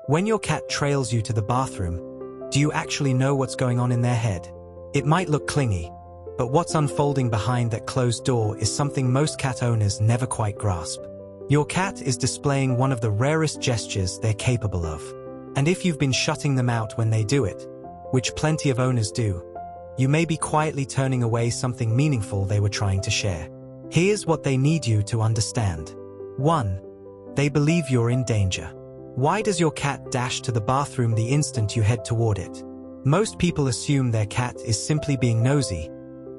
When your cat trails you to the bathroom, do you actually know what's going on in their head? It might look clingy, but what's unfolding behind that closed door is something most cat owners never quite grasp. Your cat is displaying one of the rarest gestures they're capable of. And if you've been shutting them out when they do it, which plenty of owners do, you may be quietly turning away something meaningful they were trying to share. Here's what they need you to understand. 1. They believe you're in danger. Why does your cat dash to the bathroom the instant you head toward it? Most people assume their cat is simply being nosy,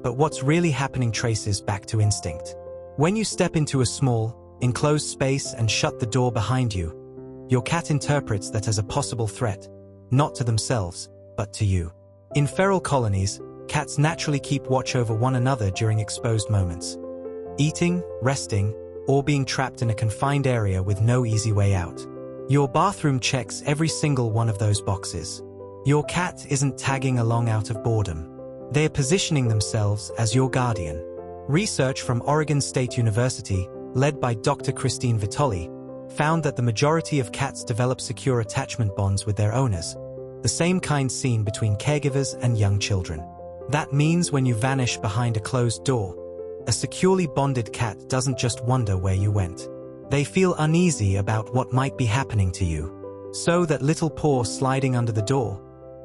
but what's really happening traces back to instinct. When you step into a small, enclosed space and shut the door behind you, your cat interprets that as a possible threat, not to themselves, but to you. In feral colonies, cats naturally keep watch over one another during exposed moments. Eating, resting, or being trapped in a confined area with no easy way out. Your bathroom checks every single one of those boxes. Your cat isn't tagging along out of boredom. They're positioning themselves as your guardian. Research from Oregon State University, led by Dr. Christine Vitoli, found that the majority of cats develop secure attachment bonds with their owners, the same kind seen between caregivers and young children. That means when you vanish behind a closed door, a securely bonded cat doesn't just wonder where you went. They feel uneasy about what might be happening to you. So that little paw sliding under the door,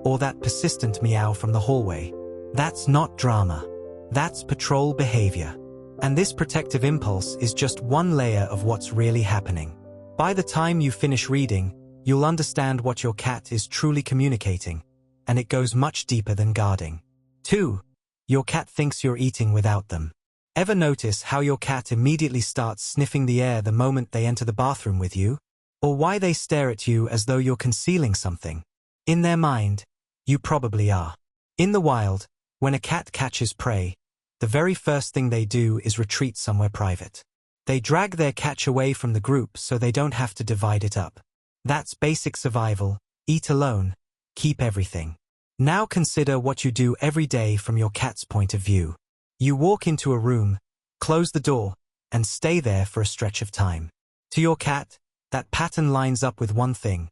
or that persistent meow from the hallway, that's not drama. That's patrol behavior. And this protective impulse is just one layer of what's really happening. By the time you finish reading, you'll understand what your cat is truly communicating, and it goes much deeper than guarding. 2. Your cat thinks you're eating without them. Ever notice how your cat immediately starts sniffing the air the moment they enter the bathroom with you? Or why they stare at you as though you're concealing something? In their mind, you probably are. In the wild, when a cat catches prey, the very first thing they do is retreat somewhere private. They drag their catch away from the group so they don't have to divide it up. That's basic survival: eat alone, keep everything. Now consider what you do every day from your cat's point of view. You walk into a room, close the door, and stay there for a stretch of time. To your cat, that pattern lines up with one thing: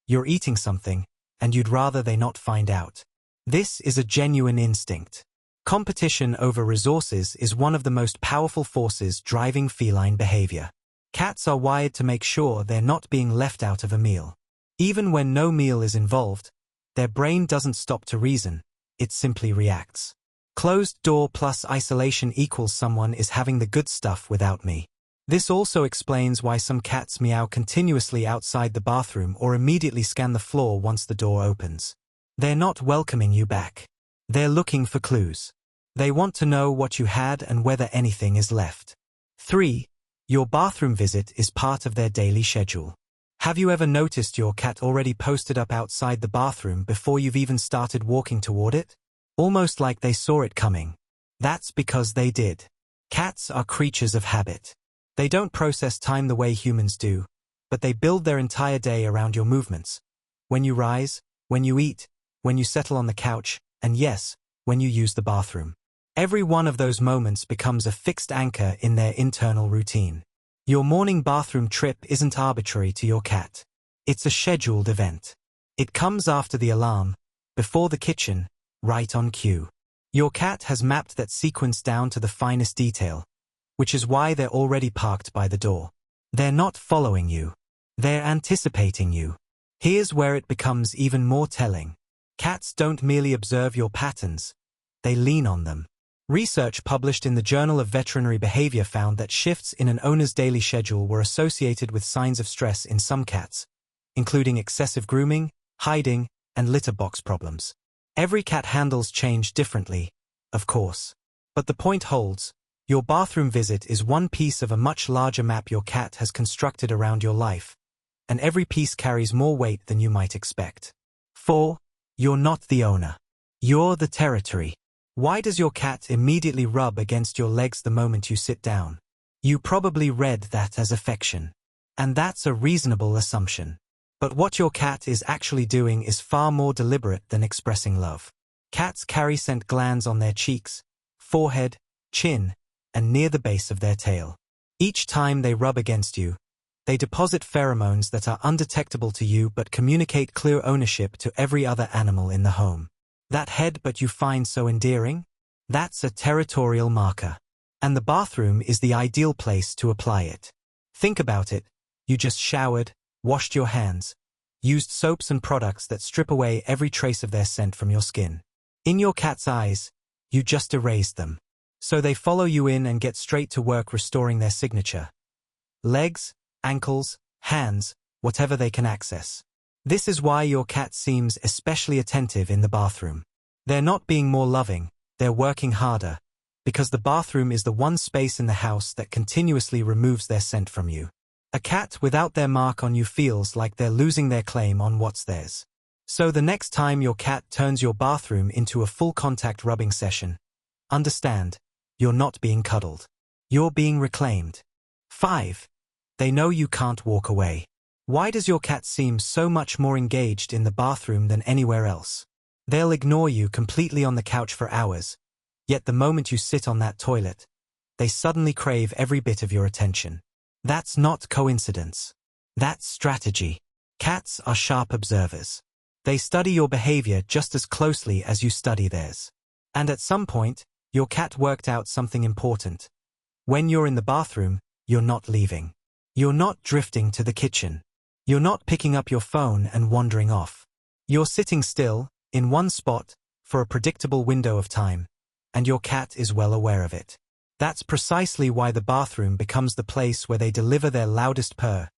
you're eating something, and you'd rather they not find out. This is a genuine instinct. Competition over resources is one of the most powerful forces driving feline behavior. Cats are wired to make sure they're not being left out of a meal. Even when no meal is involved, their brain doesn't stop to reason, it simply reacts. Closed door plus isolation equals someone is having the good stuff without me. This also explains why some cats meow continuously outside the bathroom or immediately scan the floor once the door opens. They're not welcoming you back. They're looking for clues. They want to know what you had and whether anything is left. 3. Your bathroom visit is part of their daily schedule. Have you ever noticed your cat already posted up outside the bathroom before you've even started walking toward it? Almost like they saw it coming. That's because they did. Cats are creatures of habit. They don't process time the way humans do, but they build their entire day around your movements. When you rise, when you eat, when you settle on the couch, and yes, when you use the bathroom. Every one of those moments becomes a fixed anchor in their internal routine. Your morning bathroom trip isn't arbitrary to your cat. It's a scheduled event. It comes after the alarm, before the kitchen, right on cue. Your cat has mapped that sequence down to the finest detail, which is why they're already parked by the door. They're not following you. They're anticipating you. Here's where it becomes even more telling. Cats don't merely observe your patterns, they lean on them. Research published in the Journal of Veterinary Behavior found that shifts in an owner's daily schedule were associated with signs of stress in some cats, including excessive grooming, hiding, and litter box problems. Every cat handles change differently, of course. But the point holds: your bathroom visit is one piece of a much larger map your cat has constructed around your life, and every piece carries more weight than you might expect. 4. You're not the owner. You're the territory. Why does your cat immediately rub against your legs the moment you sit down? You probably read that as affection. And that's a reasonable assumption. But what your cat is actually doing is far more deliberate than expressing love. Cats carry scent glands on their cheeks, forehead, chin, and near the base of their tail. Each time they rub against you, They deposit pheromones that are undetectable to you but communicate clear ownership to every other animal in the home. That headbutt you find so endearing? That's a territorial marker. And the bathroom is the ideal place to apply it. Think about it. You just showered, washed your hands, used soaps and products that strip away every trace of their scent from your skin. In your cat's eyes, you just erased them. So they follow you in and get straight to work restoring their signature. Legs, ankles, hands, whatever they can access. This is why your cat seems especially attentive in the bathroom. They're not being more loving, they're working harder, because the bathroom is the one space in the house that continuously removes their scent from you. A cat without their mark on you feels like they're losing their claim on what's theirs. So the next time your cat turns your bathroom into a full contact rubbing session, understand, you're not being cuddled. You're being reclaimed. 5. They know you can't walk away. Why does your cat seem so much more engaged in the bathroom than anywhere else? They'll ignore you completely on the couch for hours, yet the moment you sit on that toilet, they suddenly crave every bit of your attention. That's not coincidence. That's strategy. Cats are sharp observers. They study your behavior just as closely as you study theirs. And at some point, your cat worked out something important. When you're in the bathroom, you're not leaving. You're not drifting to the kitchen. You're not picking up your phone and wandering off. You're sitting still, in one spot, for a predictable window of time, and your cat is well aware of it. That's precisely why the bathroom becomes the place where they deliver their loudest purr,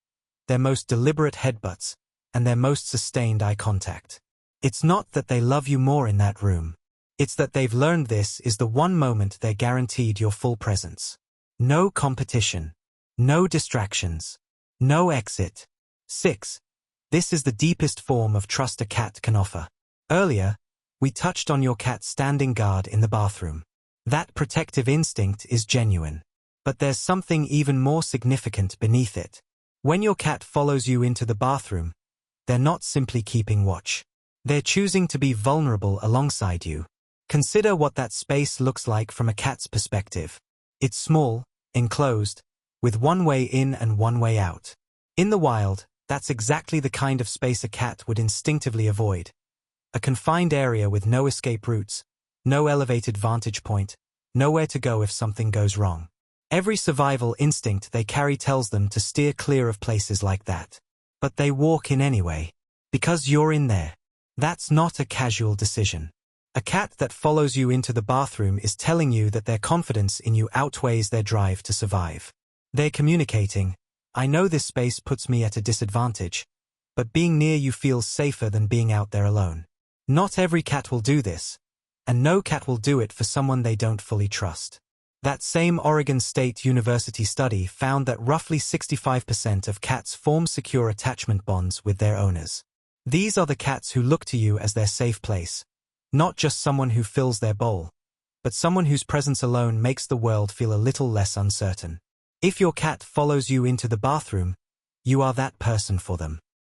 their most deliberate headbutts, and their most sustained eye contact. It's not that they love you more in that room. It's that they've learned this is the one moment they're guaranteed your full presence. No competition. No distractions. No exit. 6. This is the deepest form of trust a cat can offer. Earlier, we touched on your cat standing guard in the bathroom. That protective instinct is genuine. But there's something even more significant beneath it. When your cat follows you into the bathroom, they're not simply keeping watch. They're choosing to be vulnerable alongside you. Consider what that space looks like from a cat's perspective. It's small, enclosed, with one way in and one way out. In the wild, that's exactly the kind of space a cat would instinctively avoid. A confined area with no escape routes, no elevated vantage point, nowhere to go if something goes wrong. Every survival instinct they carry tells them to steer clear of places like that. But they walk in anyway. Because you're in there. That's not a casual decision. A cat that follows you into the bathroom is telling you that their confidence in you outweighs their drive to survive. They're communicating, I know this space puts me at a disadvantage, but being near you feels safer than being out there alone. Not every cat will do this, and no cat will do it for someone they don't fully trust. That same Oregon State University study found that roughly 65% of cats form secure attachment bonds with their owners. These are the cats who look to you as their safe place, not just someone who fills their bowl, but someone whose presence alone makes the world feel a little less uncertain. If your cat follows you into the bathroom, you are that person for them.